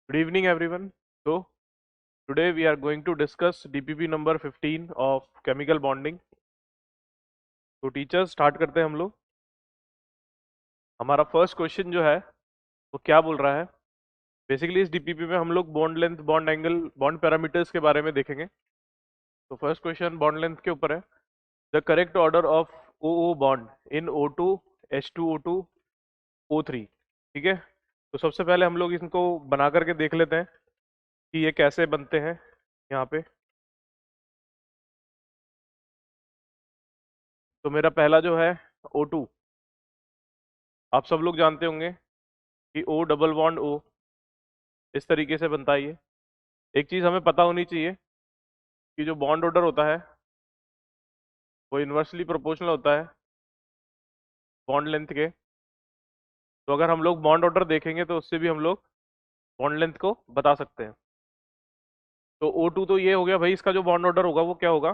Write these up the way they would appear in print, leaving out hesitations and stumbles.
Good evening, everyone. So, today we are going to discuss DPP number 15 of chemical bonding. तो teachers start करते हैं हम लोग। हमारा फर्स्ट क्वेश्चन जो है वो क्या बोल रहा है। बेसिकली इस डीपीपी में हम लोग bond length, bond angle, bond parameters के बारे में देखेंगे। तो फर्स्ट क्वेश्चन बॉन्ड लेंथ के ऊपर है। The correct order of O O bond in O2 H2O2 O3। ठीक है, तो सबसे पहले हम लोग इनको बना करके देख लेते हैं कि ये कैसे बनते हैं। यहाँ पे तो मेरा पहला जो है O2, आप सब लोग जानते होंगे कि O डबल बॉन्ड O इस तरीके से बनता है ये। एक चीज़ हमें पता होनी चाहिए कि जो बॉन्ड ऑर्डर होता है वो इन्वर्सली प्रोपोर्शनल होता है बॉन्ड लेंथ के। तो अगर हम लोग बॉन्ड ऑर्डर देखेंगे तो उससे भी हम लोग बॉन्ड लेंथ को बता सकते हैं। तो O2 तो ये हो गया भाई, इसका जो बॉन्ड ऑर्डर होगा वो क्या होगा,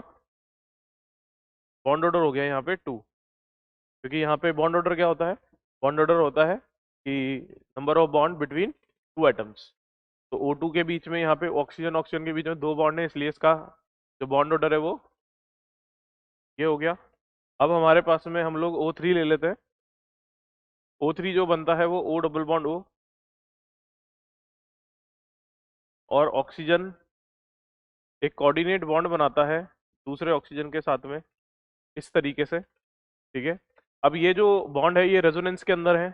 बॉन्ड ऑर्डर हो गया यहाँ पे 2। क्योंकि यहाँ पे बॉन्ड ऑर्डर क्या होता है, बॉन्ड ऑर्डर होता है कि number of bond between two atoms. तो O2 के बीच में, यहाँ पे ऑक्सीजन ऑक्सीजन के बीच में दो बॉन्ड है, इसलिए इसका जो बॉन्ड ऑर्डर है वो ये हो गया। अब हमारे पास में हम लोग O3 ले लेते हैं। O3 जो बनता है वो O डबल बॉन्ड O और ऑक्सीजन एक कोऑर्डिनेट बॉन्ड बनाता है दूसरे ऑक्सीजन के साथ में इस तरीके से। ठीक है, अब ये जो बॉन्ड है ये रेजोनेंस के अंदर है,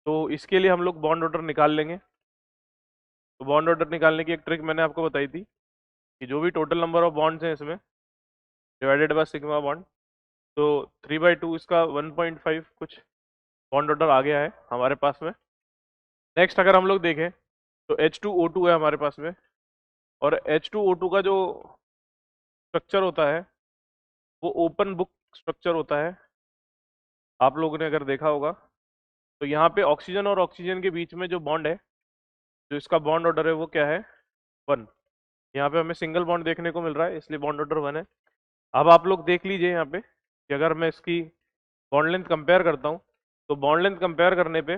तो इसके लिए हम लोग बॉन्ड ऑर्डर निकाल लेंगे। तो बॉन्ड ऑर्डर निकालने की एक ट्रिक मैंने आपको बताई थी कि जो भी टोटल नंबर ऑफ बॉन्ड्स हैं इसमें डिवाइडेड बाय सिग्मा बॉन्ड, तो 3/2 इसका 1.5 कुछ बॉन्ड ऑर्डर आ गया है हमारे पास में। नेक्स्ट अगर हम लोग देखें तो H2O2 है हमारे पास में, और H2O2 का जो स्ट्रक्चर होता है वो ओपन बुक स्ट्रक्चर होता है। आप लोगों ने अगर देखा होगा तो यहाँ पे ऑक्सीजन और ऑक्सीजन के बीच में जो बॉन्ड है, जो इसका बॉन्ड ऑर्डर है वो क्या है, 1। यहाँ पे हमें सिंगल बॉन्ड देखने को मिल रहा है, इसलिए बॉन्ड ऑर्डर 1 है। अब आप लोग देख लीजिए यहाँ पे कि अगर मैं इसकी बॉन्ड लेंथ कंपेयर करता हूँ तो बॉन्ड लेंथ कंपेयर करने पे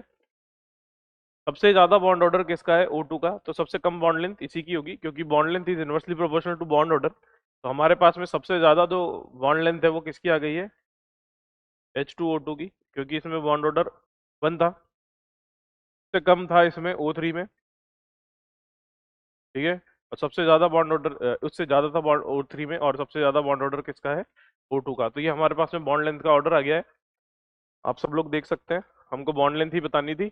सबसे ज्यादा बॉन्ड ऑर्डर किसका है, O2 का, तो सबसे कम बॉन्ड लेंथ इसी की होगी, क्योंकि bond length is inversely proportional to bond order. तो हमारे पास में सबसे ज्यादा जो बॉन्ड लेंथ है वो किसकी आ गई है, H2O2 की, क्योंकि इसमें बॉन्ड ऑर्डर 1 था। सबसे कम था इसमें O3 में। ठीक है, और सबसे ज्यादा बॉन्ड ऑर्डर उससे ज्यादा था बॉन्ड O3 में, और सबसे ज्यादा बॉन्ड ऑर्डर किसका है, O2 का। तो ये हमारे पास में बॉन्ड लेंथ का ऑर्डर आ गया है। आप सब लोग देख सकते हैं, हमको बॉन्ड लेंथ ही बतानी थी,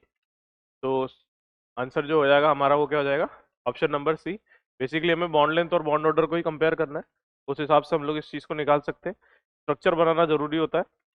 तो आंसर जो हो जाएगा हमारा वो क्या हो जाएगा, ऑप्शन नंबर सी। बेसिकली हमें बॉन्ड लेंथ और बॉन्ड ऑर्डर को ही कंपेयर करना है, उस हिसाब से हम लोग इस चीज़ को निकाल सकते हैं। स्ट्रक्चर बनाना जरूरी होता है,